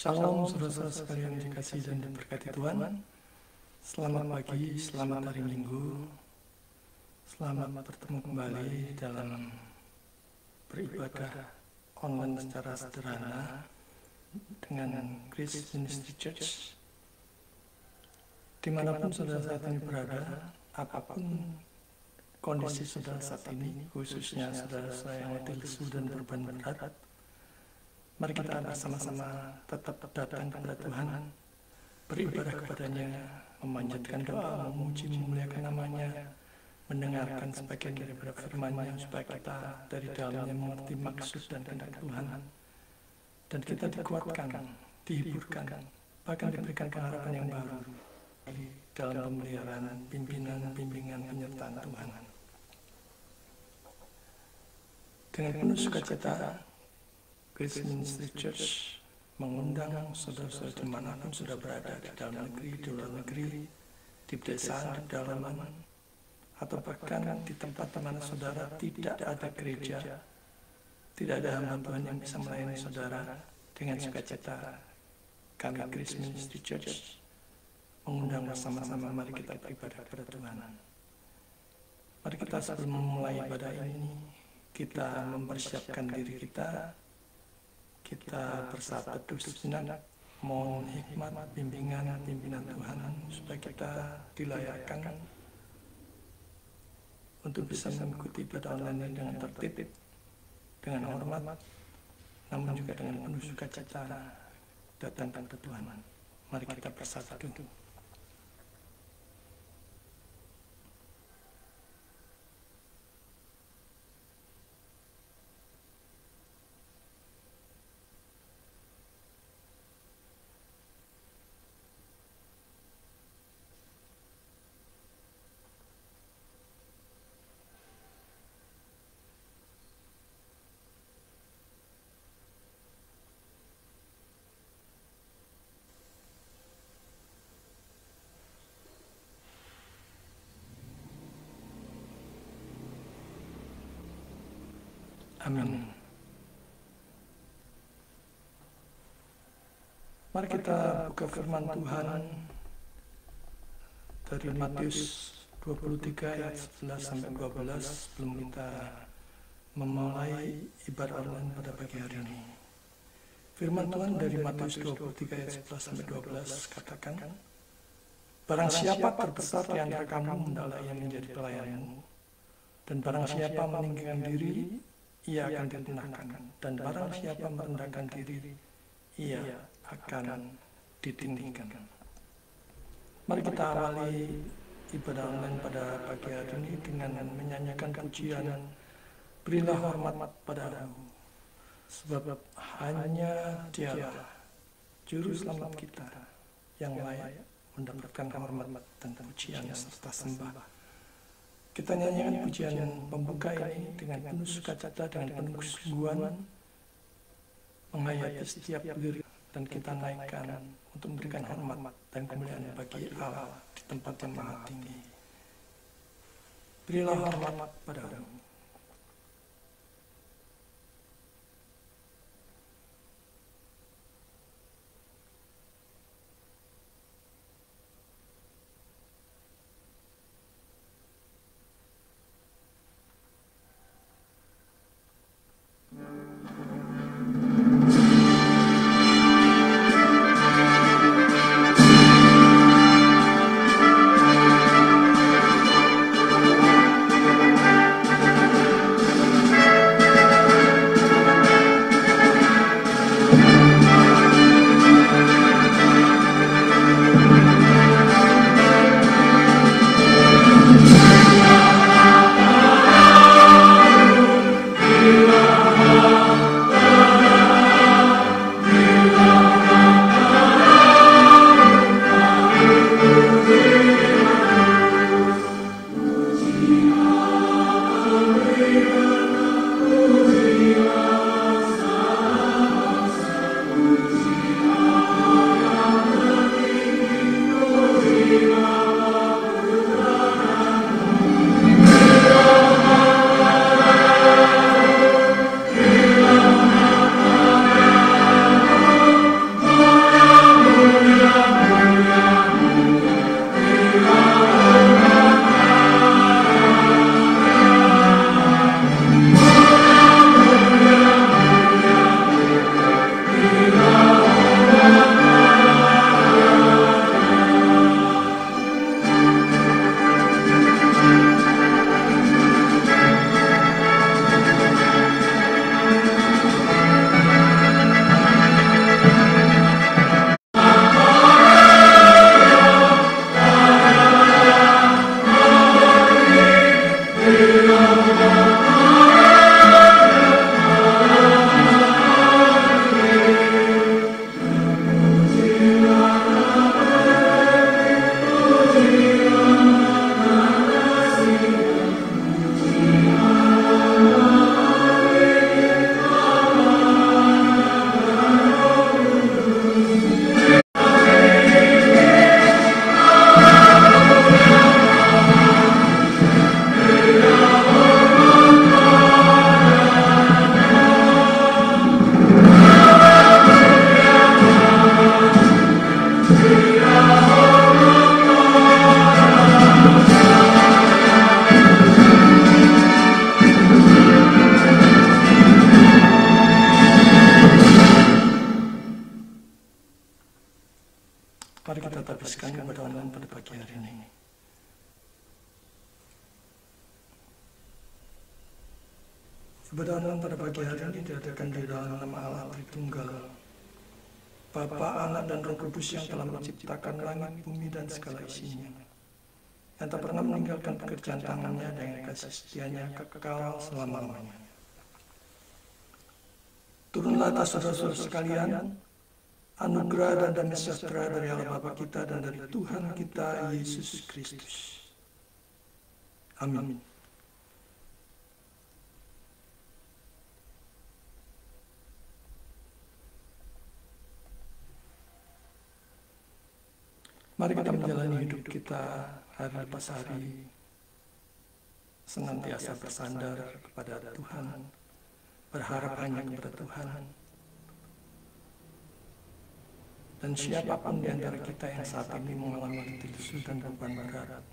Shalom saudara-saudara sekalian dikasihi dan diberkati Tuhan. Selamat pagi, selamat hari Minggu. Selamat bertemu kembali dalam beribadah online secara sederhana dengan Grace Ministry Church. Dimanapun saudara saat ini berada, apapun kondisi saudara saat ini, khususnya saudara-saudara yang letih lesu dan beban berat, mari kita bersama-sama tetap datang kepada Tuhan, beribadah kepadanya, memanjatkan doa, memuji, memuliakan namanya, mendengarkan sebagian daripada firman-Nya supaya kita dari dalamnya mengerti maksud dan kehendak Tuhan, dan kita dikuatkan, dihiburkan, bahkan diberikan pengharapan yang baru dalam pemeliharaan, pimpinan, bimbingan, penyertaan Tuhan. Dengan penuh sukacita, Grace Ministry Church mengundang saudara-saudara dimanapun sudah berada, di dalam negeri, di luar negeri, di pedesaan, di pedalaman, atau bahkan di tempat di mana saudara tidak ada gereja, tidak ada hamba Tuhan yang bisa melayani saudara. Dengan sukacita kami Grace Ministry Church mengundang bersama-sama, mari kita beribadah kepada Tuhan. Mari kita sebelum memulai ibadah ini, kita mempersiapkan diri kita bersaat teduh sejenak, mohon hikmat, bimbingan, pimpinan Tuhan, supaya kita dilayakkan untuk bisa mengikuti ibadah online ini dengan tertib, dengan hormat, namun juga dengan penuh sukacita datang kepada Tuhan. Mari kita bersatu. Amin. Mari kita buka firman Tuhan dari Matius 23 ayat 11 sampai 12 sebelum kita memulai ibadah online pada pagi hari ini. Firman Tuhan dari Matius 23 ayat 11 sampai 12 katakan, barang siapa terbesar di antara kamu, hendaklah ia menjadi pelayanmu, dan barang siapa meninggikan diri, ia akan direndahkan, dan barang siapa merendahkan diri, ia akan ditinggikan. Mari kita awali ibadah online pada pagi hari ini dengan menyanyikan pujian, berilah hormat padamu, sebab hanya Dialah Juru Selamat kita yang layak mendapatkan hormat dan pujian serta sembah. Kita nyanyikan pujian pembuka ini dengan penuh sukacita, dengan penuh kesungguhan, menghayati setiap lirik, dan kita naikkan untuk memberikan hormat dan kemuliaan bagi Allah di tempat yang maha tinggi. Berilah hormat padamu. kita habiskan ibadah online pada pagi hari ini. Ibadah online pada pagi hari ini diadakan di dalam nama Allah Tritunggal, Bapa, Anak, dan Roh Kudus yang telah menciptakan langit, bumi, dan segala isinya, yang tak pernah meninggalkan pekerjaan tangannya dan yang kasih setianya kekal selama-lamanya. Turunlah atas saudara-saudara sekalian anugerah dan damai sejahtera dari Allah Bapa kita dan dari Tuhan kita Yesus Kristus. Amin. Mari kita menjalani hidup kita hari lepas hari, senantiasa bersandar kepada Tuhan, berharap hanya kepada Tuhan. Dan siapapun di antara kita yang saat ini mengalami ketidaksucian dan beban berat,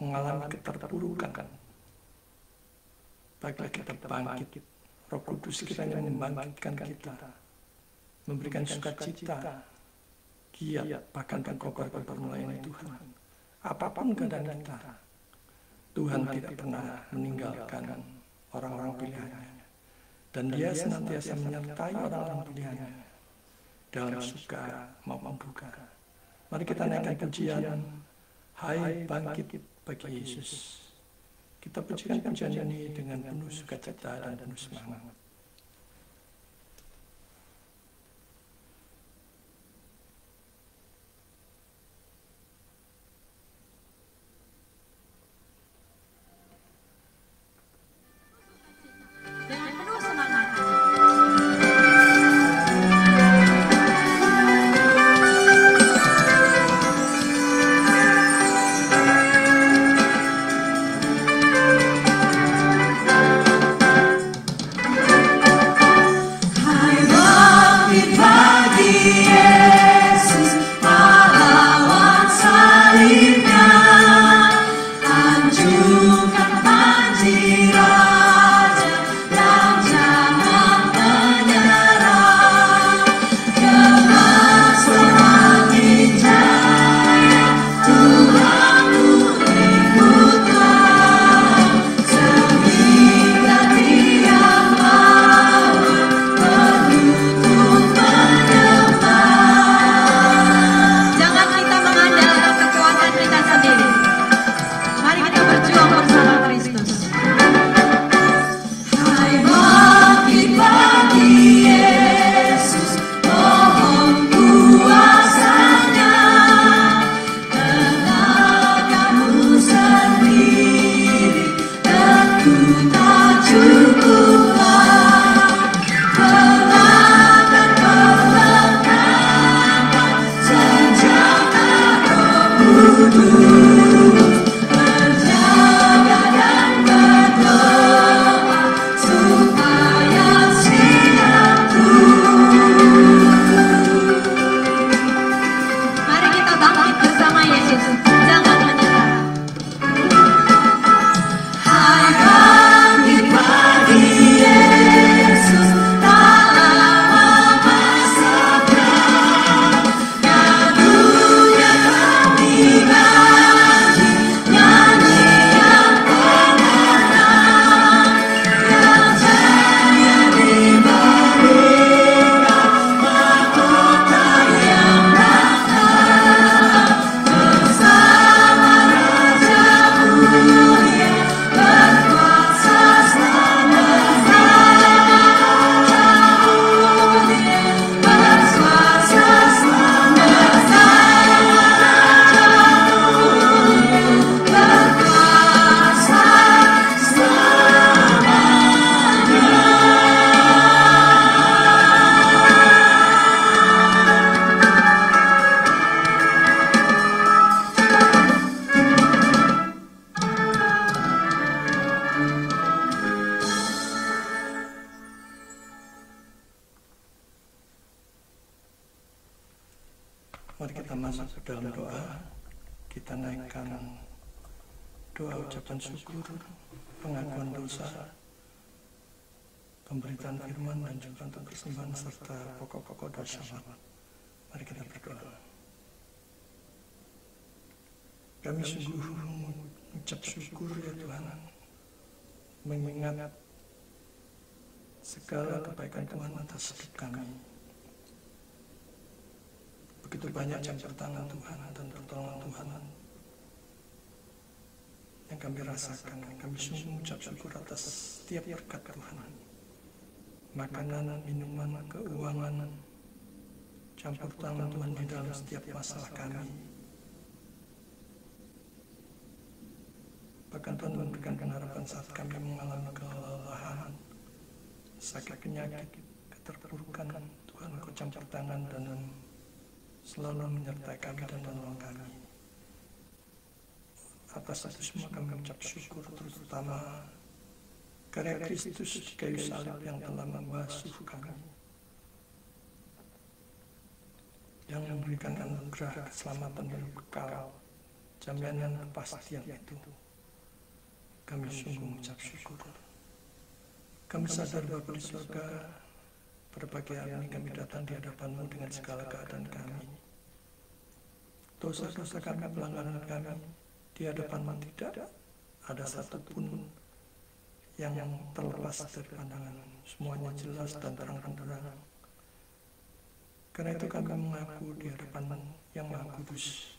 mengalami keterpurukan, baiklah kita bangkit, Roh Kudus kiranya membangkitkan kita, memberikan sukacita, giat, bahkan kokoh pada melayani Tuhan. Apapun keadaan kita, Tuhan tidak pernah meninggalkan orang-orang pilihannya, dan Dia senantiasa menyertai orang-orang pilihannya dalam suka maupun duka. Mari kita naikkan pujian, Hai bangkit bagi Yesus. Kita pujikan pujian ini dengan penuh sukacita dan penuh semangat. Mari kita masuk ke dalam doa. Kita naikkan doa ucapan syukur, pengakuan dosa, pemberitaan firman, dan juga untuk persembahan serta pokok-pokok doa syafaat. Mari kita berdoa. Kami sungguh mengucap syukur ya Tuhan, mengingat segala kebaikan Tuhan atas hidup kami. Begitu banyak campur tangan Tuhan dan pertolongan Tuhan yang kami rasakan. Kami sungguh mengucap syukur atas setiap berkat Tuhan. Makanan, minuman, keuangan, campur tangan Tuhan di dalam setiap masalah kami. Bahkan Tuhan memberikan pengharapan saat kami mengalami kelelahan, sakit penyakit, keterpurukan. Tuhan Engkau campur tangan dan selalu menyertai kami dan menolong kami. Atas itu semua kami mengucap syukur, terutama karya Kristus di kayu salib yang telah membasuh kami, yang memberikan anugerah keselamatan dan bekal, jaminan kepastian itu. Kami sungguh mengucap syukur. Kami sadar Bapa di surga, pada pagi hari ini kami datang di hadapan-Mu dengan segala keadaan kami. Dosa-dosa kami, pelanggaran kami, di hadapan-Mu tidak ada satupun yang terlepas dari pandangan. Semuanya jelas dan terang-terang. Karena itu kami mengaku di hadapan yang Maha Kudus.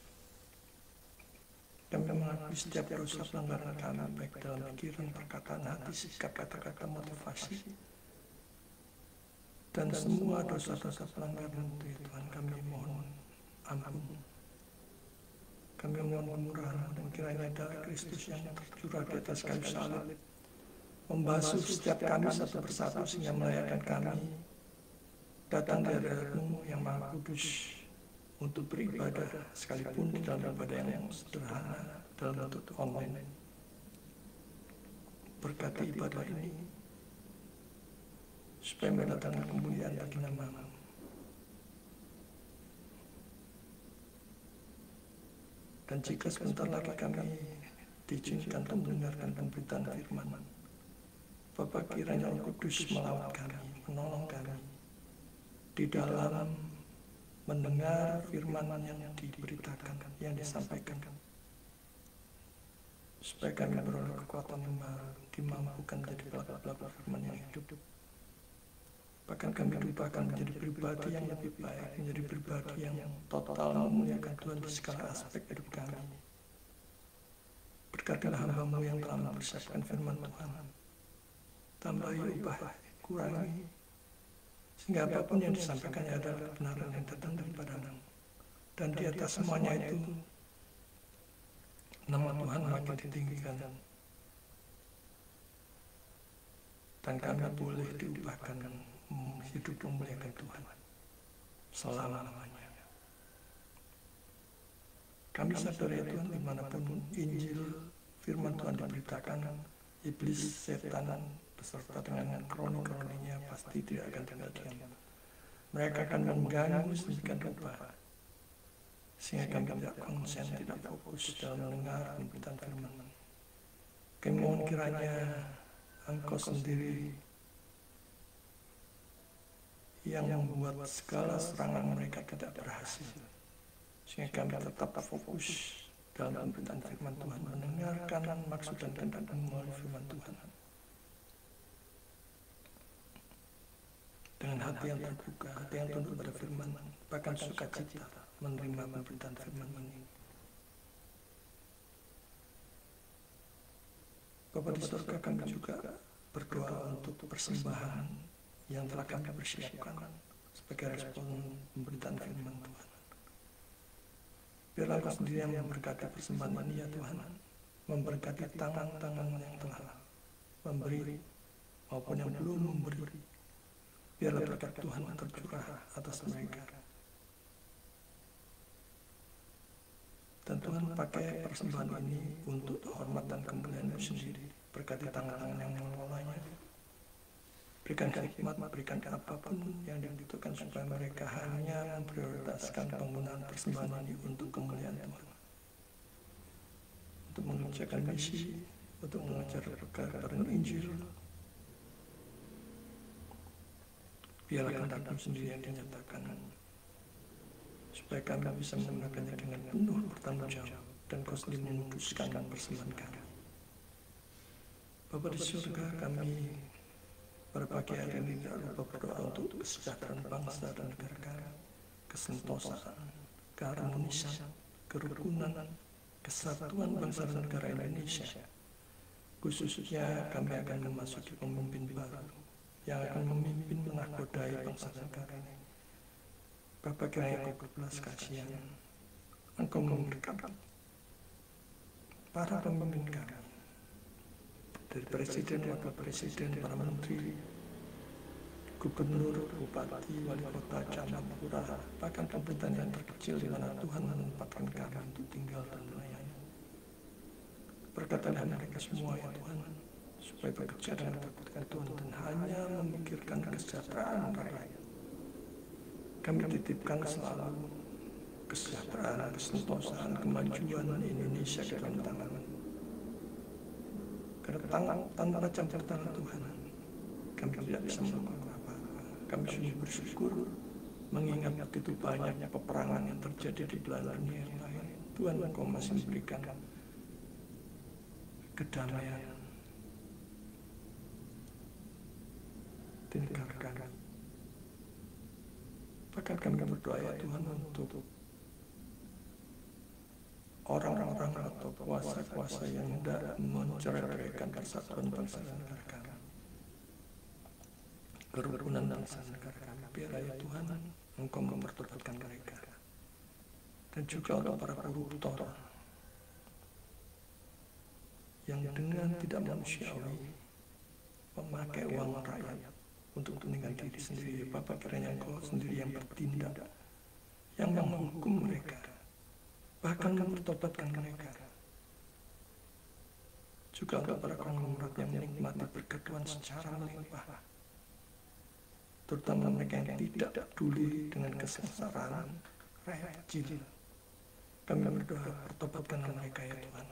Kami mengakui setiap dosa pelanggaran kami, baik dalam pikiran, perkataan, hati, sikap, kata-kata, motivasi, dan semua dosa-dosa pelanggaran itu, Tuhan, kami mohon ampun. Kami mohon kemurahan dan kiranya darah Kristus yang tercurah di atas kayu salib membasuh setiap kami satu persatu sehingga melayakkan kami datang di hadapan-Mu yang Maha Kudus untuk beribadah, sekalipun di dalam ibadah yang sederhana dalam bentuk online. Berkati ibadah ini supaya mendatangkan kemuliaan bagi nama-Mu. Dan jika sebentar lagi kami diizinkan untuk mendengarkan pemberitaan firman, Bapa, kiranya Roh Kudus melawat kami, menolong kami di dalam mendengar firman yang diberitakan, yang disampaikan, supaya kami beroleh kekuatan yang baru, dimampukan menjadi pelaku-pelaku firman yang hidup. Bahkan kami diubahkan menjadi pribadi yang lebih baik, menjadi pribadi yang total memuliakan Tuhan di segala aspek hidup kami. Berkatilah hamba-Mu yang telah mempersiapkan firman Tuhan. Tambahi, ubah, kurangi, sehingga apapun yang disampaikannya adalah kebenaran yang datang daripada-Mu. Dan di atas semuanya itu, nama Tuhan makin ditinggikan. Dan kami boleh diubahkan hidup memuliakan Tuhan selama-lamanya. Kami sadar ya Tuhan, dimanapun Injil firman Tuhan diberitakan, iblis, setan, beserta dengan kroni-kroninya pasti tidak akan tinggal diam. Mereka akan mengganggu sedemikian rupa, sehingga kami tidak konsen, tidak fokus dalam mendengar pemberitaan firman. Kami mohon kiranya Engkau sendiri yang membuat segala serangan mereka tidak berhasil, sehingga kami tetap fokus dalam pemberitaan firman Tuhan, mendengarkan maksud dan kehendak-Mu melalui firman Tuhan dengan hati yang terbuka, hati yang tunduk pada firman, bahkan sukacita menerima pemberitaan firman ini. Bapa di surga, kami juga berdoa untuk persembahan yang telah kami persiapkan sebagai respon pemberitaan firman Tuhan. Biarlah Engkau sendiri yang memberkati persembahan ini ya Tuhan, memberkati tangan-tangan yang telah memberi maupun yang belum memberi. Biarlah berkat Tuhan tercurah atas mereka. Dan Tuhan pakai persembahan ini untuk hormat dan kemuliaan-Mu sendiri. Berkati tangan-tangan yang mengelolanya. Berikan hikmat, berikan apapun yang dibutuhkan supaya mereka hanya memprioritaskan penggunaan persembahan ini untuk kemuliaan Tuhan. Untuk mengerjakan misi, untuk mengajar kebenaran Injil. Biarlah kehendak-Mu sendiri yang dinyatakan, supaya kami bisa menggunakannya dengan penuh bertanggung jawab dan Kau sendiri menguduskan persembahan kami. Bapa di surga, kami pada pagi hari ini tidak lupa berdoa untuk kesejahteraan bangsa dan negara kami, kesentosaan, keharmonisan, kerukunan, kesatuan bangsa dan negara Indonesia. Khususnya kami akan memasuki pemimpin baru yang akan memimpin menakodai bangsa dan negara ini. Bapa, kiranya Kau berbelas kasihan, Engkau memberkati para pemimpin kami, dari presiden, wakil presiden, para menteri, gubernur, bupati, wali kota, camat, lurah, bahkan pemerintahan yang terkecil di mana Tuhan menempatkan kami untuk tinggal dan melayani. Berkatilah mereka semua ya Tuhan, supaya bekerja dengan takutkan Tuhan dan hanya memikirkan kesejahteraan rakyat. Kami titipkan selalu kesejahteraan, kesentosaan, kemajuan Indonesia ke dalam tangan. Karena tanpa campur tangan Tuhan, kami tidak bisa melakukan apa-apa. Kami sungguh bersyukur mengingat begitu banyak peperangan yang terjadi di belahan dunia yang lain. Tuhan, Engkau masih memberikan kedamaian di negara kami. Bahkan kami berdoa ya Tuhan untuk orang-orang atau kuasa-kuasa yang hendak menceraikan persatuan bangsa dan negara kami, kerukunan bangsa dan negara kami. Biar ya Tuhan, Engkau mempertobatkan mereka. Dan juga untuk para koruptor yang dengan tidak manusiawi memakai uang rakyat untuk kepentingan diri sendiri. Bapak, kiranya Engkau sendiri yang bertindak, yang menghukum mereka, bahkan mempertobatkan mereka. Juga untuk para konglomerat yang menikmati berkat Tuhan secara melimpah, terutama mereka yang tidak peduli dengan kesengsaraan rakyat kecil. Kami berdoa, pertobatkanlah mereka ya Tuhan.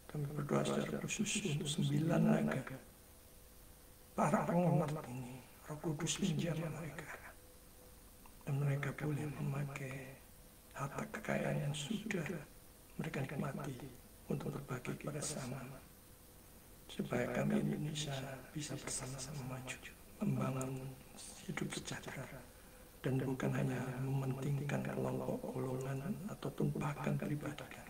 Kami berdoa secara khusus untuk 9 naga para konglomerat ini. Roh Kudus menjamah mereka, dan mereka boleh memakai harta kekayaan yang sudah mereka nikmati untuk berbagi kepada sesama, supaya kami Indonesia bisa bersama-sama maju, membangun hidup sejahtera, dan bukan hanya mementingkan kelompok, golongan, ataupun bahkan pribadi.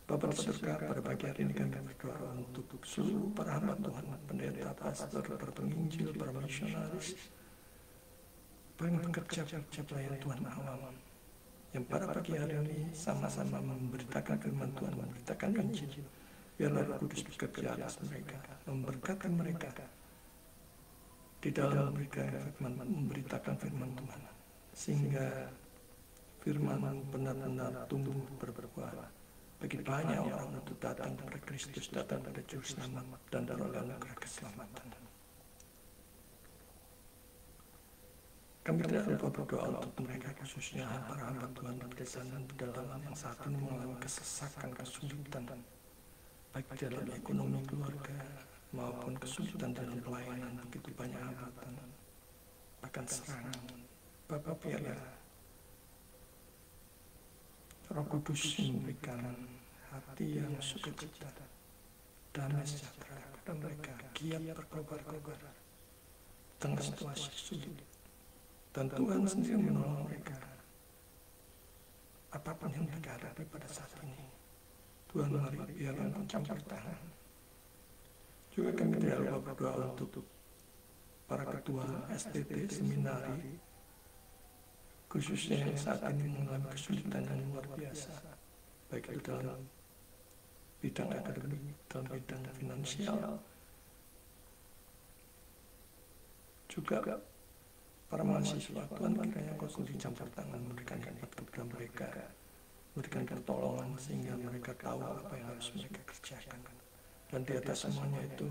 Bapa di surga, pada pagi hari ini kami berdoa untuk seluruh para hamba Tuhan, pendeta, pastor, para penginjil, para misionaris, para pekerja pelayan Tuhan awam, yang pada pagi hari ini sama-sama memberitakan firman Tuhan, memberitakan Injil. Biarlah Roh Kudus bekerja atas mereka, memberkati mereka di dalam mereka memberitakan firman Tuhan, sehingga firman benar-benar tumbuh berbuah bagi banyak orang untuk datang kepada Kristus, datang pada Juru Selamat, dan beroleh anugerah keselamatan. Kami tidak lupa berdoa untuk mereka, khususnya para hamba Tuhan di pedesaan dan pedalaman yang saat ini mengalami kesesakan, kesulitan, baik di dalam ekonomi keluarga maupun kesulitan dalam pelayanan. Begitu banyak hambatan, bahkan serangan. Bapak, biarlah Roh Kudus memberikan hati yang sukacita, damai sejahtera kepada mereka, giat berkobar-kobar tengah situasi sulit. Dan Tuhan sendiri menolong mereka apapun yang mereka hadapi pada saat ini. Tuhan, mari biarlah Engkau campur tangan. Juga kami tidak lupa berdoa untuk para ketua STT seminari, khususnya yang saat ini mengalami kesulitan yang luar biasa, baik itu dalam bidang akademik, dalam bidang finansial, juga para mahasiswa. Tuhan, kiranya Engkau sendiri campur tangan, memberikan hikmat kepada mereka, memberikan pertolongan sehingga mereka tahu apa yang harus mereka kerjakan. Dan di atas semuanya itu,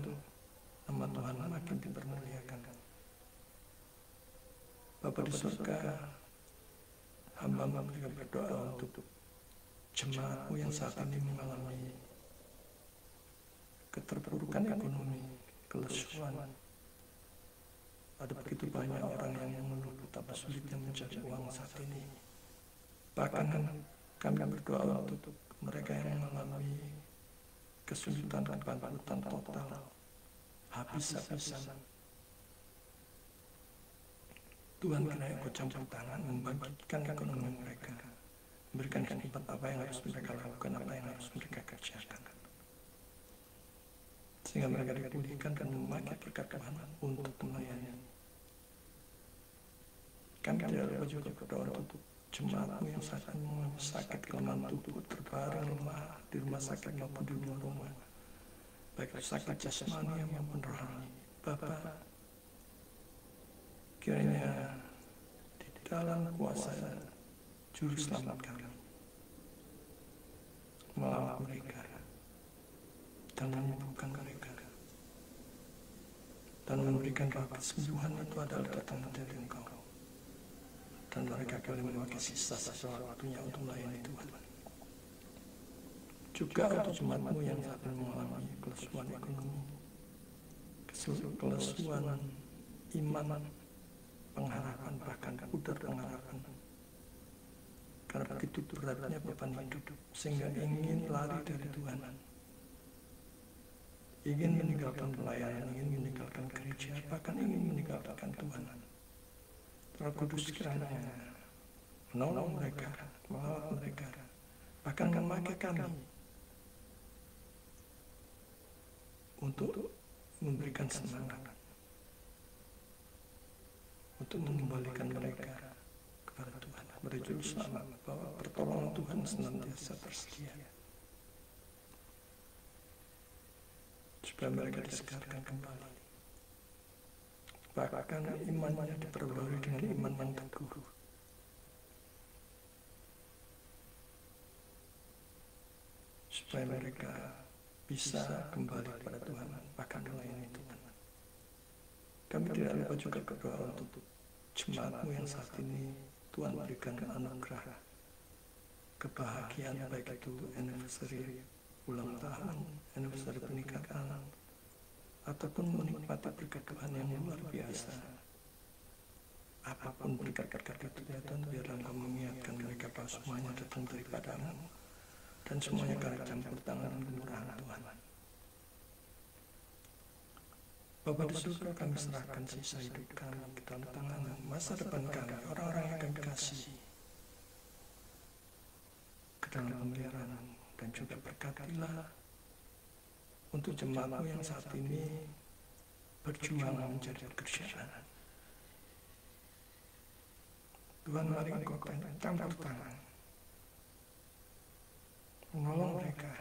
nama Tuhan makin dipermuliakan. Bapa di surga, hamba mereka berdoa untuk jemaat-Mu yang saat ini mengalami keterpurukan ekonomi, kelesuan. Ada begitu banyak orang yang mengeluh betapa sulitnya mencari uang saat ini. Bahkan Kami berdoa untuk mereka yang mengalami kesulitan, kebangkrutan total, habis-habisan. Tuhan kiranya Engkau campur tangan, membangkitkan ekonomi mereka, memberikan tempat apa yang harus mereka lakukan, apa yang harus mereka kerjakan, sehingga mereka dipulihkan dan memakai berkat Tuhan untuk melayani. Kami tidak lupa juga berdoa untuk jemaat-Mu yang sakit kelemahan tubuh, terbaring lemah di rumah sakit maupun di rumah, baik sakit jasmani maupun rohani. Bapa, kiranya di dalam kuasa Juru Selamat kami melawat mereka dan menyembuhkan mereka, dan memberikan kesembuhan itu adalah datang dari Engkau, dan mereka boleh memakai sisa waktunya untuk melayani Tuhan. Juga untuk jemaat-Mu yang saat ini mengalami kelesuan ekonomi, kelesuan iman, pengharapan, bahkan pudar pengharapan, karena begitu beratnya beban hidup, sehingga ingin lari dari Tuhan, ingin meninggalkan pelayanan, ingin meninggalkan gereja, bahkan ingin meninggalkan Tuhan. Roh Kudus kiranya menolong mereka, melawat mereka, bahkan memakai kami untuk memberikan semangat, untuk mengembalikan mereka kepada Tuhan, kepada Juru Selamat, bahwa pertolongan Tuhan senantiasa tersedia, supaya mereka disegarkan kembali, bahkan imannya diperbarui dengan iman yang teguh, supaya mereka bisa kembali kepada Tuhan, bahkan melayani Tuhan. Kami tidak lupa juga berdoa untuk jemaat-Mu yang saat ini Tuhan berikan anugerah kebahagiaan, baik itu anniversary ulang tahun, anniversary pernikahan, ataupun menikmati berkat Tuhan yang luar biasa. Apapun berkat-berkat itu ya Tuhan, biarlah Engkau mengingatkan mereka bahwa semuanya datang daripada-Mu, dan semuanya karena campur tangan dan kemurahan Tuhan. Bapa di surga, kami serahkan sisa hidup kami ke dalam tangan-Mu, masa depan kami, orang-orang yang kami kasih, ke dalam pemeliharaan-Mu, dan juga berkatilah untuk jemaat-Mu yang saat ini berjuang mencari pekerjaan. Tuhan, mari Engkau campur tangan, menolong mereka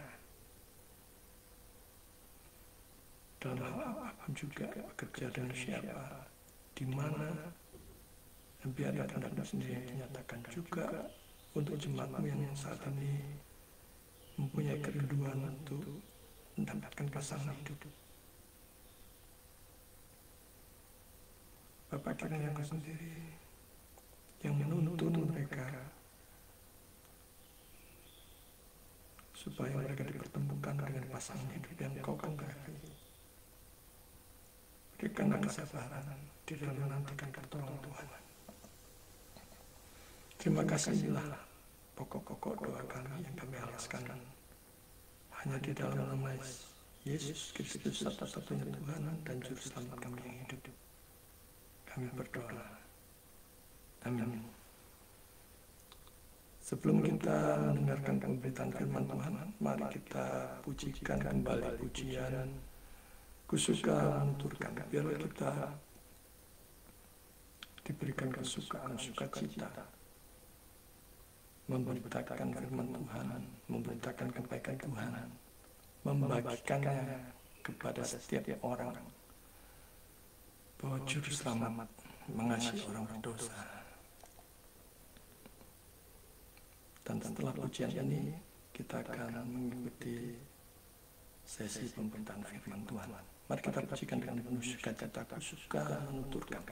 dalam hal apapun juga, bekerja dengan siapa, di mana, dan biarlah kehendak-Mu sendiri yang dinyatakan. Juga untuk jemaat-Mu yang saat ini mempunyai kerinduan untuk mendapatkan pasangan hidup. Bapa, kiranya Engkau sendiri yang menuntun mereka, supaya mereka dipertemukan dengan pasangan hidup yang Kau kehendaki. Berikanlah kesabaran di dalam menantikan pertolongan Tuhan. Terima kasih, inilah pokok-pokok doa kami yang kami alaskan hanya di dalam nama Yesus Kristus, satu-satunya Tuhan dan Juru Selamat kami yang hidup. Kami berdoa. Amin. Sebelum kita mendengarkan pemberitaan firman Tuhan, mari kita pujikan kembali pujian Kusuka menuturkan. Biarlah kita diberikan kesukaan, sukacita, memberitakan firman Tuhan, memberitakan kebaikan Tuhan, membagikannya kepada setiap orang, bahwa Juru Selamat mengasihi orang berdosa. Dan setelah pujian ini, kita akan mengikuti sesi pemberitaan firman Tuhan. Mari kita pujikan dengan penuh sukacita, Kusuka menuturkan.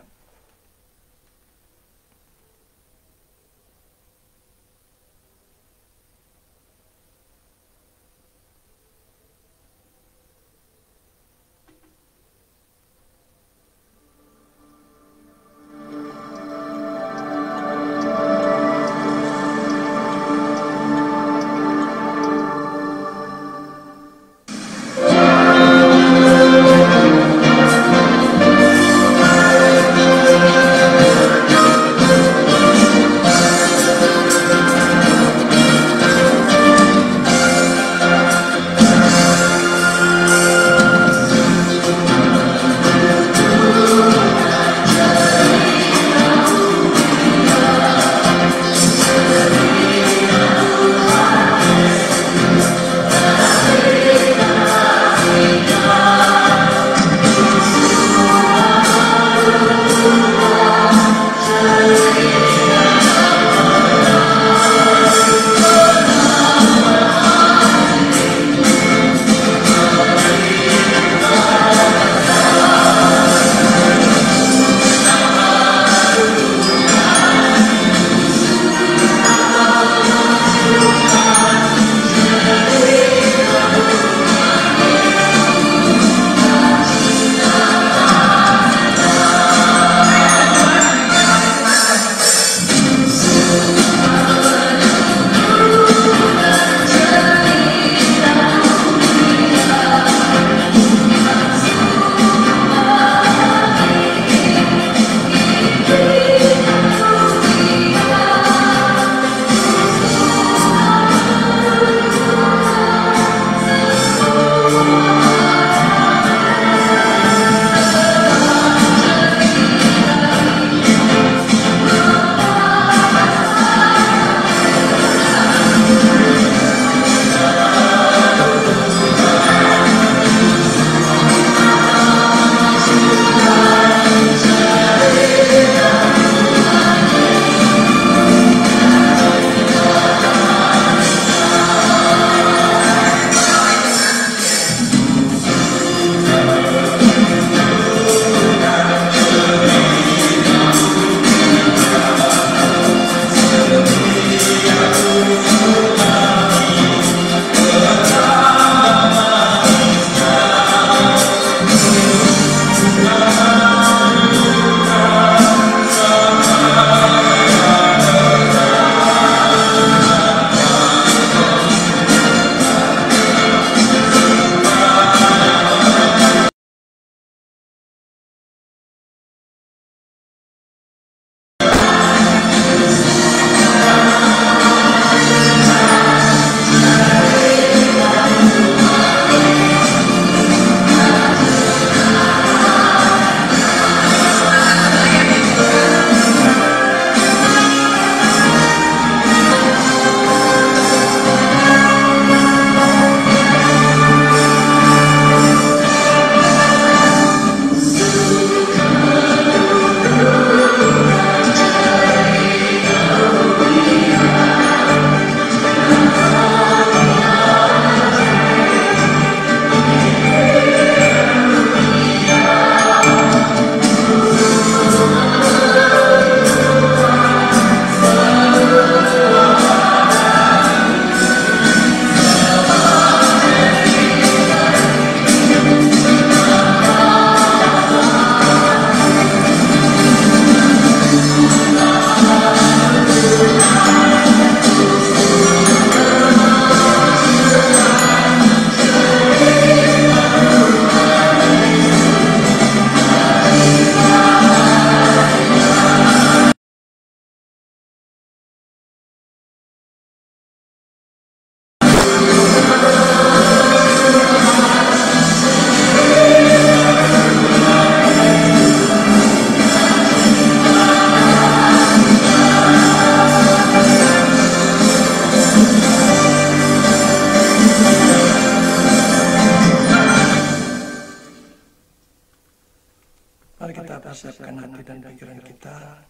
persiapkan hati dan pikiran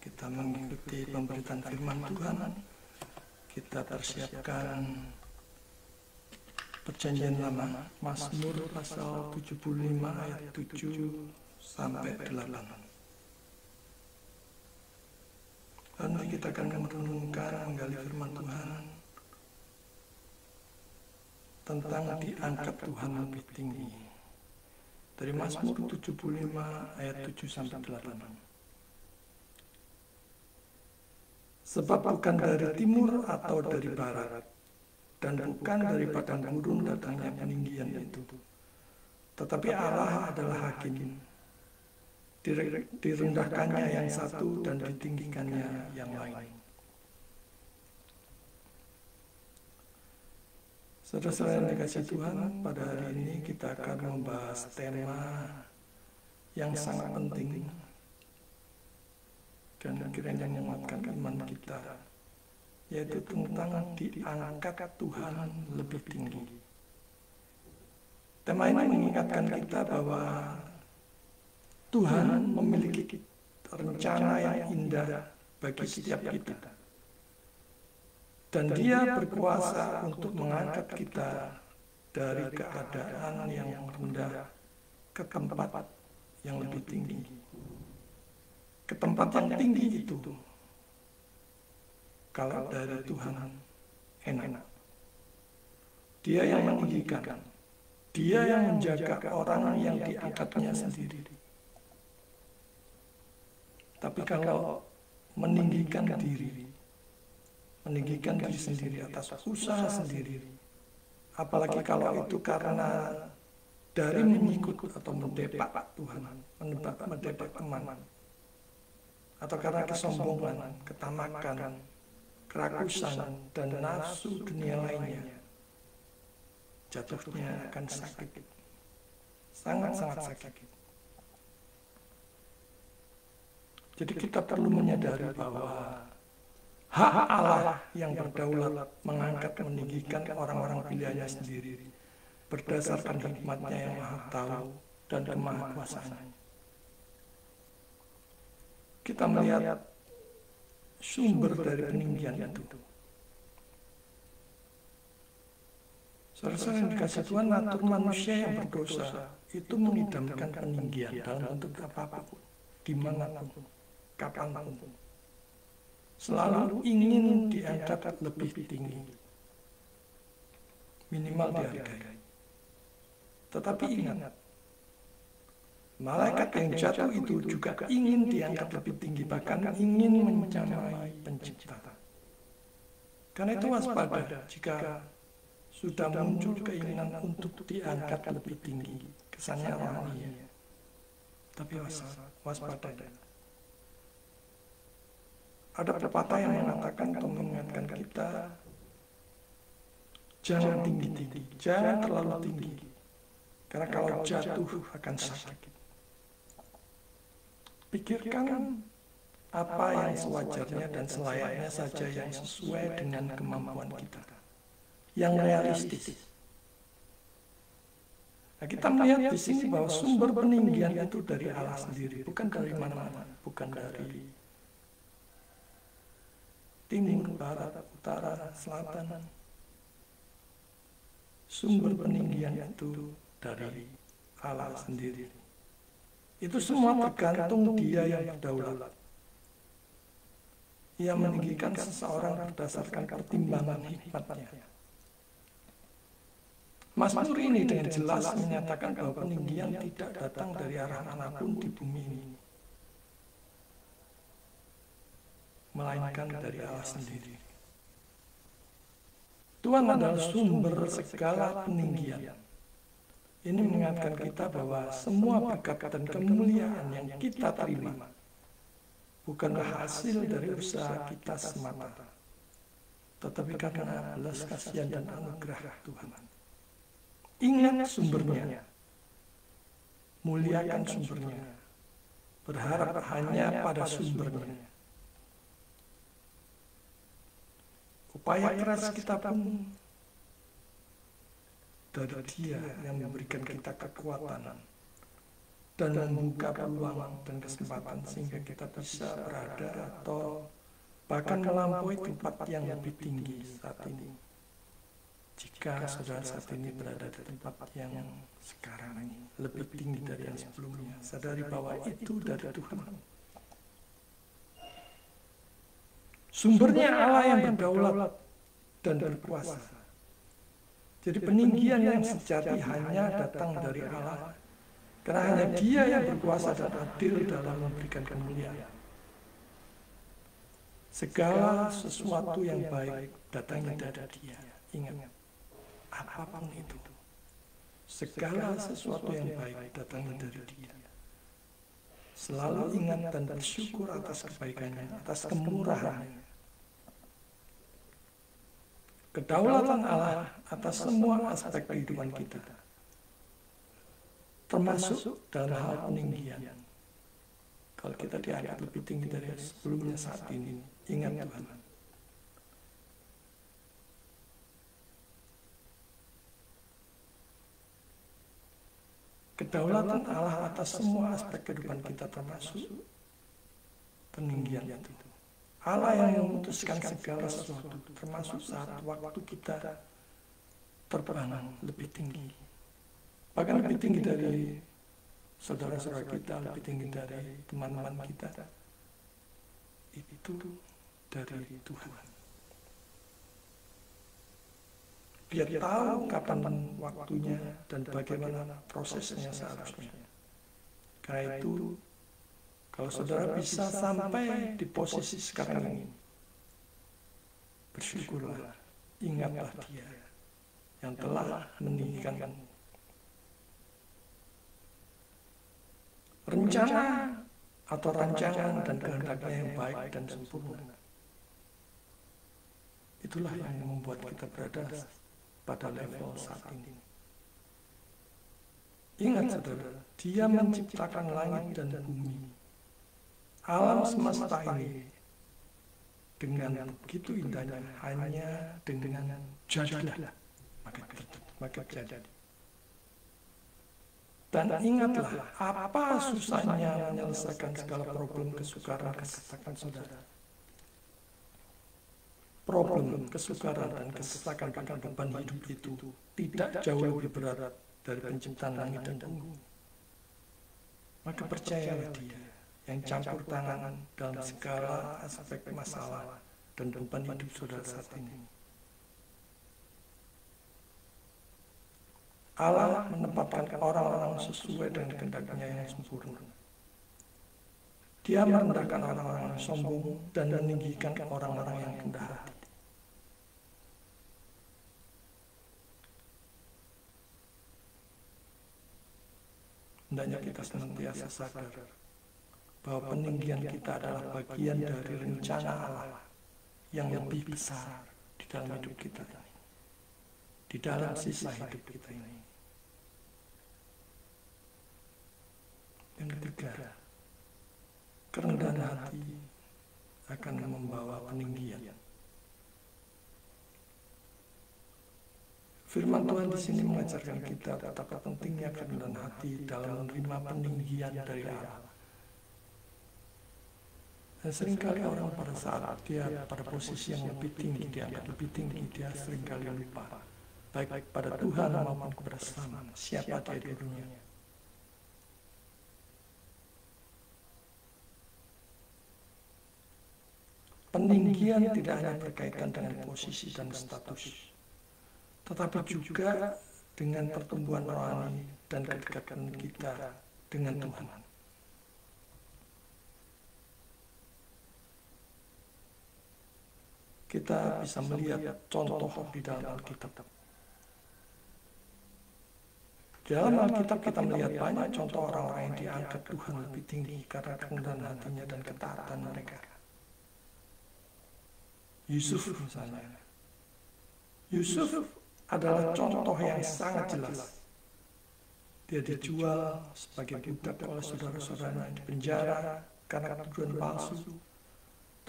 kita mengikuti pemberitaan firman Tuhan. Kita persiapkan Perjanjian Lama, Mazmur pasal 75 ayat 7 sampai 8. Nanti kita akan merenungkan menggali firman Tuhan tentang diangkat Tuhan lebih tinggi. Dari Mazmur 75 ayat 7 sampai 8. Sebab bukan dari timur atau dari barat, dan bukan dari padang gurun datangnya peninggian itu. Tetapi Allah adalah hakim. Direndahkannya yang satu dan ditinggikannya yang lain. Saudara-saudara yang dikasihi Tuhan, pada hari ini kita akan membahas tema yang sangat penting dan kiranya menguatkan iman kita, yaitu tentang diangkat Tuhan lebih tinggi. Tema ini mengingatkan kita bahwa Tuhan memiliki rencana yang indah bagi setiap kita. Dan Dia berkuasa untuk mengangkat kita dari keadaan yang rendah ke tempat yang lebih tinggi. Ke tempat yang tinggi itu, kalau dari Tuhan, enak. Dia yang meninggikan. Dia yang menjaga orang yang diangkatnya sendiri. Tapi kalau meninggikan diri sendiri atas usaha sendiri, apalagi kalau itu karena dari mengikut atau mendepak Tuhan, mendepak teman, atau karena kesombongan, ketamakan, kerakusan, dan nafsu dunia lainnya, jatuhnya akan sakit, sangat-sangat sakit. Jadi kita perlu menyadari bahwa hak Allah yang berdaulat mengangkat meninggikan orang-orang pilihannya sendiri berdasarkan hikmat-Nya yang maha tahu dan kemahakuasaannya. Kita melihat sumber dari peninggian itu. Saudara-saudara yang dikasihi Tuhan, natur manusia yang berdosa itu mengidamkan peninggian dalam bentuk apapun, dimanapun, kapanpun. Selalu ingin diangkat lebih tinggi, minimal dihargai. Tetapi ingat, malaikat yang jatuh itu juga ingin diangkat lebih tinggi, bahkan ingin mencamai pencipta. Karena itu waspada jika sudah muncul keinginan untuk diangkat lebih tinggi, kesannya rohani, tapi waspada. Ada pepatah yang mengatakan atau mengingatkan kita, jangan tinggi-tinggi, jangan terlalu tinggi, karena kalau jatuh akan sakit. Pikirkan apa yang sewajarnya dan selayaknya saja yang sesuai dengan kemampuan kita, yang realistis. Nah, kita melihat di sini bahwa sumber peninggian itu dari Allah sendiri, bukan dari mana-mana, bukan dari timur, barat, utara, selatan. Sumber peninggian itu dari Allah sendiri. Itu semua tergantung Dia yang berdaulat. Ia meninggikan seseorang berdasarkan pertimbangan hikmat-Nya. Mazmur ini dengan jelas menyatakan bahwa peninggian tidak datang dari arah manapun di bumi ini, melainkan dari Allah sendiri. Tuhan adalah sumber segala peninggian. Ini mengingatkan kita bahwa semua berkat dan kemuliaan yang kita terima bukanlah hasil dari usaha kita semata, tetapi karena belas kasihan dan anugerah Tuhan. Ingat sumbernya, muliakan sumbernya, berharap hanya pada sumbernya. Upaya keras kita pun dari Dia yang memberikan kita kekuatan dan membuka peluang dan kesempatan sehingga kita bisa berada atau bahkan melampaui tempat yang lebih tinggi saat ini. Jika saudara saat ini berada di tempat yang sekarang ini lebih tinggi dari yang sebelumnya, sadari bahwa itu dari Tuhan. Sumbernya Allah yang berdaulat dan berkuasa. Jadi peninggian yang sejati hanya datang dari Allah. Karena hanya Dia yang berkuasa dan adil dalam memberikan kemuliaan. Segala sesuatu yang baik datangnya dari Dia. Ingat, apapun itu. Segala sesuatu yang baik datangnya dari Dia. Selalu ingat dan bersyukur atas kebaikannya, atas kemurahannya. Kedaulatan Allah atas semua aspek kehidupan kita. Termasuk dalam hal peninggian. Kalau kita diangkat lebih tinggi dari sebelumnya saat ini, ingat Tuhan. Kedaulatan Allah atas semua aspek kehidupan kita termasuk peninggian itu. Allah yang memutuskan segala sesuatu, termasuk saat waktu kita terbang lebih tinggi. Bahkan lebih tinggi dari saudara-saudara kita, lebih tinggi dari teman-teman kita. Itu dari Tuhan. Dia tahu kapan waktunya dan bagaimana prosesnya seharusnya. Karena itu, kalau saudara bisa sampai di posisi sekarang ini, bersyukurlah, ingatlah Dia yang telah meninggikan kamu. Rencana atau rancangan dan kehendaknya yang baik dan sempurna. Itulah yang membuat kita berada pada level saat ini. Ingat saudara, Dia menciptakan langit dan bumi, alam semesta ini dengan begitu indahnya, hanya dengan jadilah, maka jadi. Dan ingatlah, apa susahnya menyelesaikan segala problem kesukaran kesesakan saudara. Problem kesukaran dan kesesakan pada beban hidup itu tidak jauh lebih berat dari penciptaan langit dan bumi. Maka percayalah Dia yang campur tangan dalam segala aspek masalah dan beban hidup saudara saat ini. Allah menempatkan orang-orang sesuai dengan kehendaknya yang sempurna. Dia merendahkan orang-orang yang sombong dan meninggikan orang-orang yang rendah hati. Hendaknya kita senantiasa sadar bahwa peninggian kita adalah bagian dari rencana Allah yang lebih besar di dalam hidup kita ini, di dalam sisa hidup kita ini. Yang ketiga, kerendahan hati akan membawa peninggian. Firman Tuhan di sini mengajarkan kita betapa pentingnya kerendahan hati dalam menerima peninggian dari Allah. Dan seringkali orang pada saat dia pada posisi yang lebih tinggi, diangkat lebih tinggi, dia seringkali lupa, baik pada Tuhan maupun kepada sesama, siapa dia di dunia. Peninggian tidak hanya berkaitan dengan posisi dan status, tetapi juga dengan pertumbuhan rohani dan kedekatan kita dengan Tuhan. Kita bisa melihat contoh di dalam Alkitab. Di dalam Alkitab kita melihat banyak contoh orang-orang yang diangkat Tuhan lebih tinggi karena kerendahan hatinya dan ketaatan mereka. Yusuf misalnya. Yusuf adalah contoh yang sangat jelas. Dia dijual sebagai budak oleh saudara-saudaranya di penjara karena tuduhan palsu.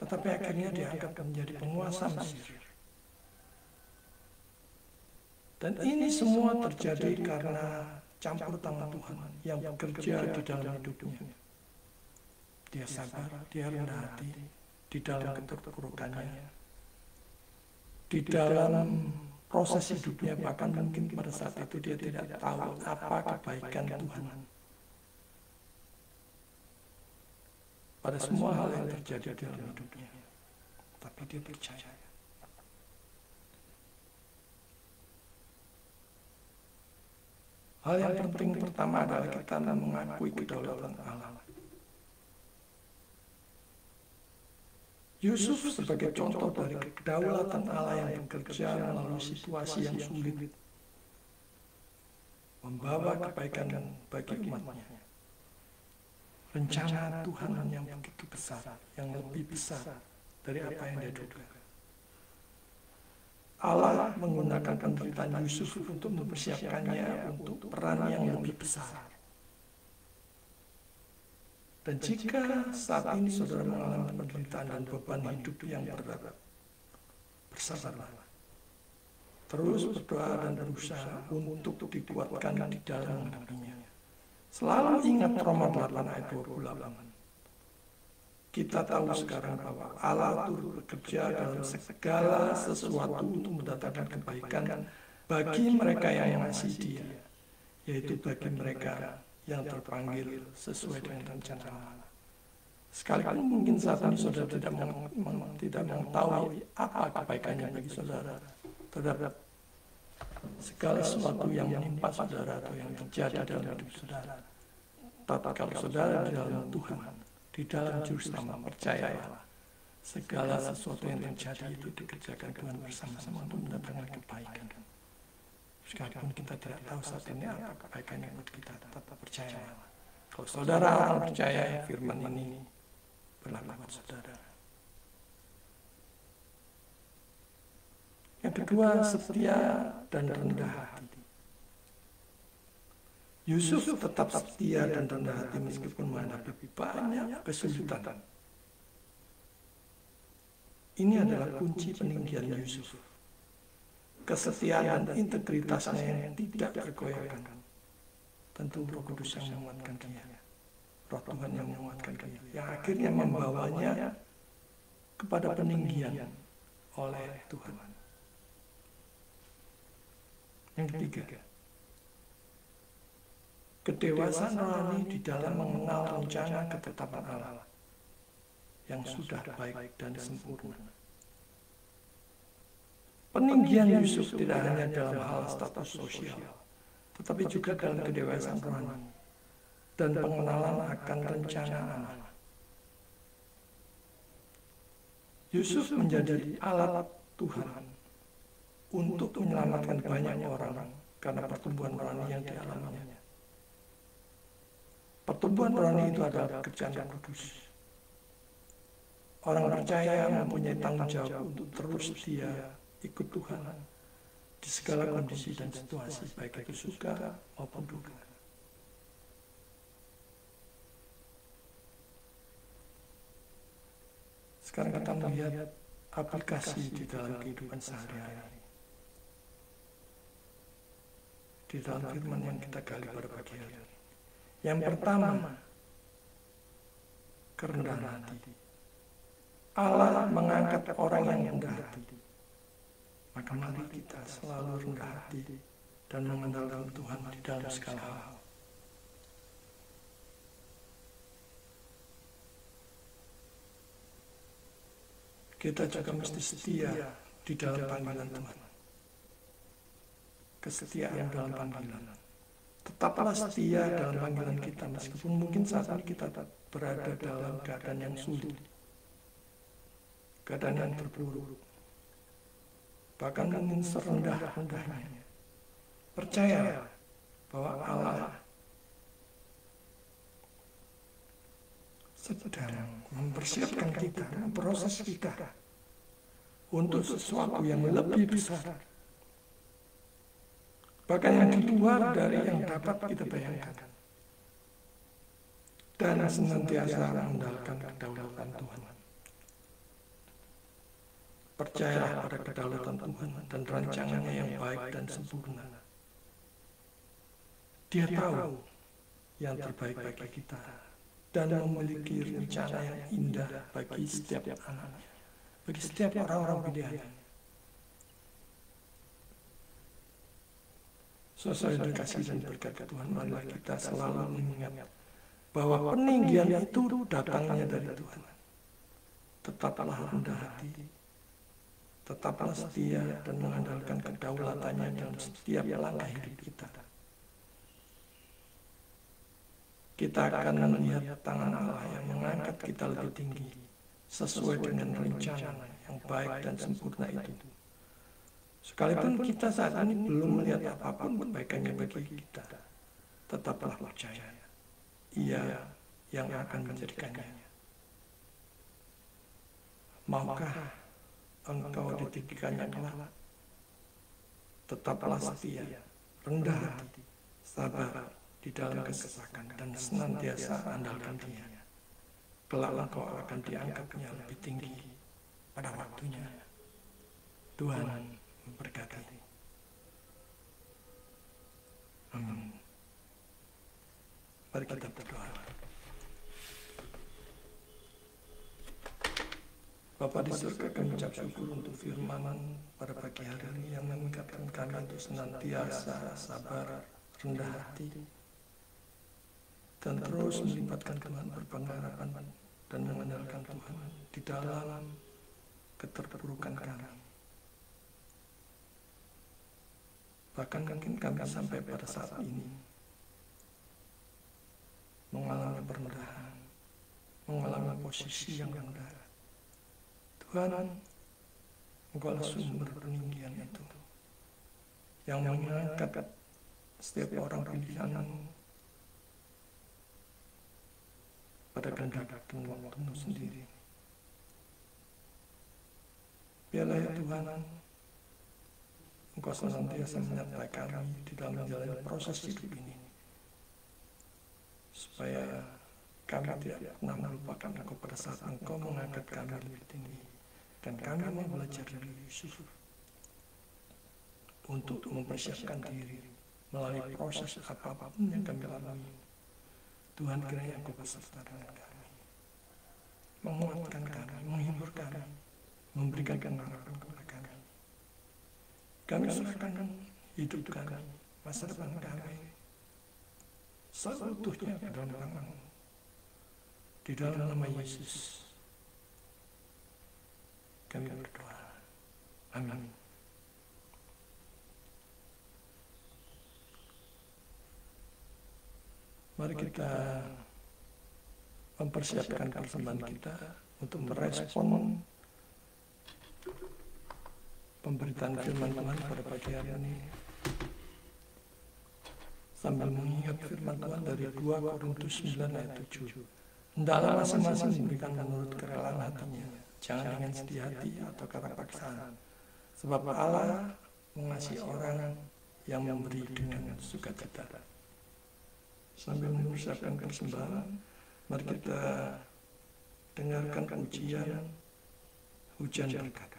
Tetapi akhirnya diangkat menjadi penguasa Mesir. Dan ini semua terjadi karena campur tangan Tuhan yang bekerja di dalam hidupnya. Dia sabar, dia rendah hati di dalam keterpurukannya, di dalam proses hidupnya, bahkan mungkin pada saat itu dia tidak tahu apa kebaikan Tuhan pada semua hal yang terjadi dalam hidupnya, tapi dia percaya. Hal yang penting pertama adalah kita mengakui kedaulatan Allah. Yusuf sebagai contoh dari kedaulatan Allah yang bekerja melalui situasi yang sulit, membawa kebaikan bagi umatnya. Rencana Tuhan yang begitu besar, yang lebih besar dari apa yang dia duga. Allah menggunakan penderitaan Yusuf untuk mempersiapkannya untuk peran yang lebih besar. Dan jika saat ini saudara mengalami penderitaan dan beban hidup yang berat, bersabarlah. Terus berdoa dan berusaha untuk dikuatkan di dalam menghadapinya. Selalu ingat Roma 8 ayat 28. Kita tahu sekarang bahwa Allah turut bekerja dalam segala sesuatu untuk mendatangkan kebaikan bagi mereka yang mengasihi Dia, yaitu bagi mereka yang terpanggil sesuai dengan rencana Allah. Sekalipun mungkin saat ini saudara tidak mengetahui apa kebaikannya bagi saudara terhadap segala sesuatu yang menimpa saudara atau yang terjadi dalam hidup saudara. Tapi kalau saudara di dalam Tuhan, di dalam juru selamat, percayalah segala sesuatu yang terjadi itu dikerjakan Tuhan bersama-sama untuk mendatangkan kebaikan. Sekalipun kita tidak tahu saat ini apa kebaikannya buat kita, tetap percayalah. Kalau saudara akan percaya, firman ini berlaku buat saudara. Yang kedua, setia dan rendah hati. Yusuf tetap setia dan rendah hati meskipun menghadapi banyak kesulitan. Ini adalah kunci peninggian Yusuf. Kesetiaan dan integritasnya yang tidak tergoyahkan. Tentu Roh Kudus yang menguatkan dia. Roh Tuhan yang menguatkan dia. Yang akhirnya membawanya kepada peninggian oleh Tuhan. Yang ketiga, kedewasaan rohani di dalam mengenal rencana ketetapan Allah yang sudah baik dan sempurna. Peninggian Yusuf tidak hanya dalam hal status sosial, tetapi juga dalam kedewasaan rohani dan pengenalan akan rencana Allah. Yusuf menjadi alat Tuhan untuk menyelamatkan banyak orang karena pertumbuhan rohani yang dialaminya. Pertumbuhan rohani itu adalah pekerjaan Roh Kudus. Orang percaya mempunyai tanggung jawab untuk terus setia ikut Tuhan di segala kondisi dan situasi, baik itu suka maupun duka. Sekarang kita melihat aplikasi di dalam kehidupan sehari-hari. Di dalam firman yang kita gali pada pagi hari. Yang pertama, kerendahan hati. Allah mengangkat orang yang rendah hati. Maka mari kita selalu rendah hati dan mengandalkan Tuhan di dalam segala hal. Kita juga mesti setia di dalam panggilan Tuhan. Kesetiaan dalam panggilan. Tetaplah setia dalam panggilan kita, meskipun mungkin saat ini kita berada dalam keadaan yang sulit, keadaan yang terburuk, bahkan mungkin serendah-rendahnya. Percaya bahwa Allah sedang mempersiapkan kita, memproses kita untuk sesuatu yang lebih besar, bahkan yang di luar dari yang dapat kita bayangkan, dan senantiasa mengandalkan kedaulatan Tuhan. Percayalah pada kedaulatan Tuhan dan rancangannya yang baik dan sempurna. Dia tahu yang terbaik bagi kita dan memiliki rencana yang indah bagi setiap anaknya, bagi setiap orang-orang pilihan. Sesuai dengan kasih dan berkat Tuhan, marilah kita selalu mengingat bahwa peninggian itu datangnya dari Tuhan. Tetaplah rendah hati, tetaplah setia dan mengandalkan kedaulatannya dalam setiap langkah hidup kita. Kita akan melihat tangan Allah yang mengangkat kita lebih tinggi sesuai dengan rencana yang baik dan sempurna itu. Sekalipun kita saat ini belum melihat apapun kebaikannya bagi kita, tetaplah percaya, Ia yang akan menjadikannya. Maukah engkau ditinggikannya kelak? Tetaplah setia, rendah hati, sabar di dalam kesesakan dan senantiasa andalkan Dia. Kelak engkau akan diangkatnya lebih tinggi pada waktunya. Tuhan memberkati. Amin. Mari kita berdoa. Bapa di surga, kami ucap syukur untuk firman pada pagi hari ini yang mengingatkan kami untuk senantiasa sabar, rendah hati, dan terus melibatkan Tuhan, berpengharapan dan mengandalkan Tuhan di dalam keterpurukan kami. Bahkan mungkin kami sampai pada saat ini mengalami perendahan, mengalami posisi yang rendah. Tuhan, Engkaulah sumber peninggian itu, yang mengangkat setiap orang pilihan-Mu pada kehendak dan waktu-Mu sendiri. Biarlah ya Tuhan, Engkau senantiasa menyertai kami di dalam menjalani proses hidup ini, supaya kami tidak pernah melupakan Engkau pada saat Engkau mengangkat kami lebih tinggi, dan kami mau belajar dari Yusuf untuk mempersiapkan diri melalui proses apapun yang kami lalui. Tuhan, kiranya Engkau beserta dengan kami, menguatkan kami, menghibur kami, memberikan pengharapan kepada kami. Kami serahkan hidup kami, masa depan kami seutuhnya ke dalam tangan-Mu. Di dalam nama Yesus kami berdoa. Amin. Mari kita mempersiapkan persembahan kita untuk merespon pemberitaan firman Tuhan pada pagi hari ini, sambil mengingat firman Tuhan dari 2 Korintus 9 ayat 7. Hendaklah masing-masing memberikan menurut kerelaan hatinya, jangan dengan sedih hati atau karena paksaan, sebab Allah mengasihi orang yang memberi dengan sukacita. Sambil mempersiapkan persembahan, mari kita dengarkan pujian Hujan Berkat.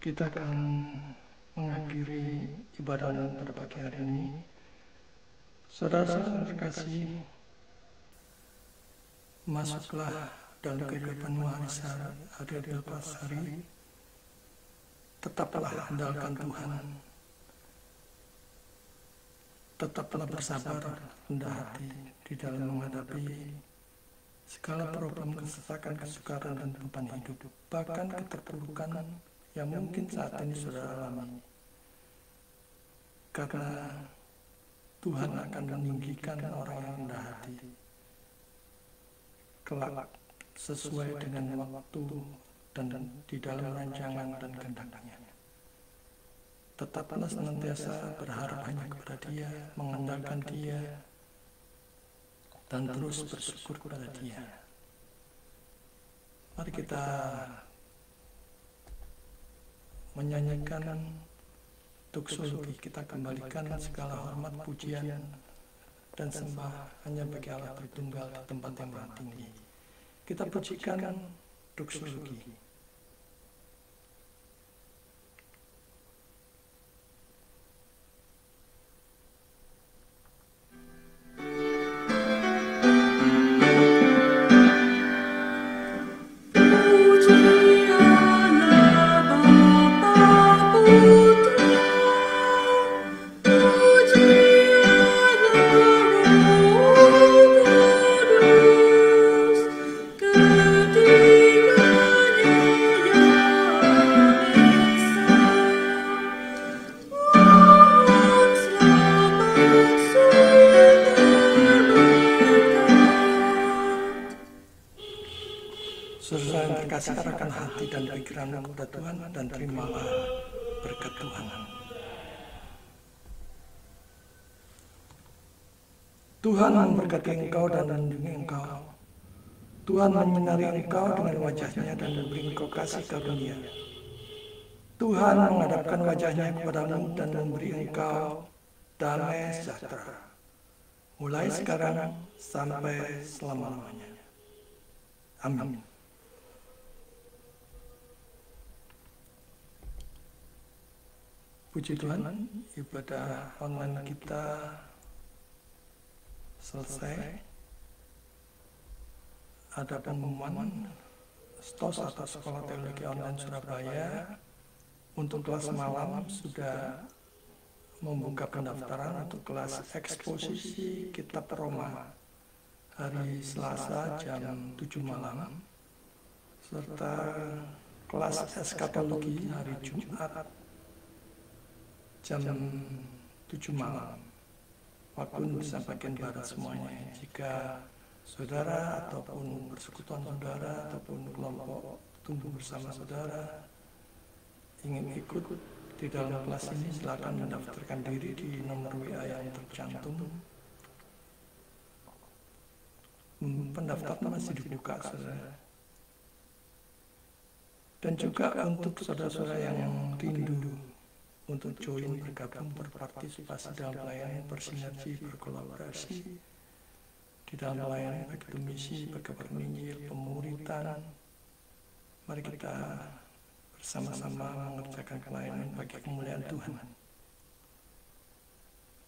Kita akan mengakhiri ibadah pada pagi hari ini. Saudara-saudara terkasih, masuklah dalam kehidupanmu hari lepas hari. Tetaplah andalkan Tuhan. Tetaplah bersabar, rendah hati di dalam menghadapi segala problem, kesesakan, kesukaran, dan beban hidup, bahkan keterpurukan yang mungkin saat ini saudara alami. Karena Tuhan akan meninggikan orang yang rendah hati kelak sesuai dengan waktu dan di dalam rancangan dan kehendaknya. Tetaplah senantiasa berharap hanya kepada Dia, mengandalkan Dia, dan terus bersyukur kepada Dia. Mari kita menyanyikan doksologi. Kita kembalikan segala hormat, pujian, dan sembah hanya bagi Allah Tritunggal di tempat yang maha tinggi. Kita pujikan doksologi. Saudara yang terkasih, arahkan hati dan pikiranmu kepada Tuhan dan terimalah berkat Tuhan. Tuhan memberkati engkau dan melindungi engkau. Tuhan menyinari engkau dengan wajah-Nya dan memberi engkau kasih karunia. Tuhan menghadapkan wajah-Nya kepadamu dan memberi engkau damai sejahtera, mulai sekarang sampai selama-lamanya. Amin. Puji Tuhan, ibadah online kita selesai. Ada pengumuman STOS atau Sekolah Teologi Online Surabaya untuk kelas malam sudah membuka pendaftaran untuk kelas eksposisi Kitab Roma hari Selasa jam 7 malam, serta kelas eskatologi hari Jumat jam 7 malam, waktu Indonesia bagian Barat semuanya. Jika saudara ataupun persekutuan saudara ataupun kelompok tumbuh bersama saudara ingin ikut di dalam kelas ini, silakan mendaftarkan diri di nomor WA yang tercantum. Pendaftaran masih dibuka, saudara. Dan juga untuk saudara-saudara yang rindu untuk join, bergabung, berpartisipasi dalam pelayanan, bersinergi, berkolaborasi di dalam pelayanan baik itu misi, berkabar Injil, pemuritan. Mari kita bersama-sama mengerjakan pelayanan bagi kemuliaan Tuhan.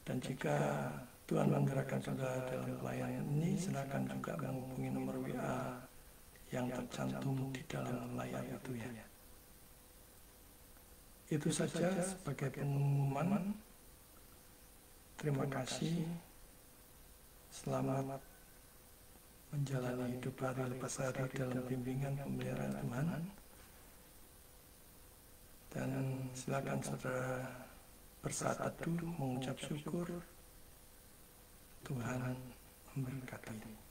Dan jika Tuhan menggerakkan saudara dalam pelayanan ini, silakan juga menghubungi nomor WA yang tercantum di dalam layar itu ya. Itu saja sebagai pengumuman. Terima kasih. Selamat menjalani hidup hari lepas hari dalam bimbingan pemeliharaan Tuhan. Dan silakan saudara bersaat teduh mengucap syukur. Tuhan memberkati.